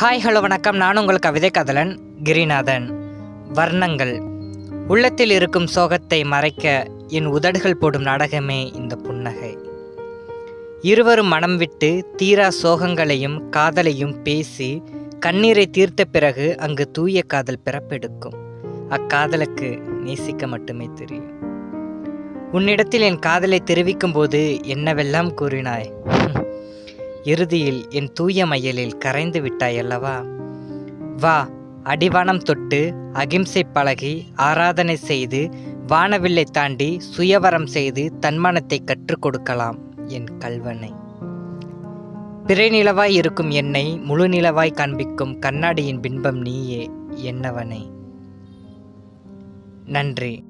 Hi hello வணக்கம். நான் உங்கள் கவிதை காதலன் கிரிநாதன். வர்ணங்கள். உள்ளத்தில் இருக்கும் சோகத்தை மறைக்க என் உதடுகள் போடும் நாடகமே இந்த புன்னகை. இருவரும் மனம் விட்டு தீரா சோகங்களையும் காதலையும் பேசி கண்ணீரை தீர்த்த பிறகு அங்கு தூய காதல் பிறப்பெடுக்கும். அக்காதலுக்கு நேசிக்க மட்டுமே தெரியும். உன்னிடத்தில் என் காதலை தெரிவிக்கும் போது என்னவெல்லாம் கூறினாய். இறுதியில் என் தூய மையலில் கரைந்து விட்டாய் அல்லவா. வா, அடிவானம் தொட்டு அகிம்சை பழகி ஆராதனை செய்து வானவில்லை தாண்டி சுயவரம் செய்து தன்மானத்தை கற்றுக் கொடுக்கலாம் என் கல்வனை. பிறை நிலவாய் இருக்கும் என்னை முழு நிலவாய் காண்பிக்கும் கண்ணாடியின் பின்பம் நீயே என்னவனே. நன்றி.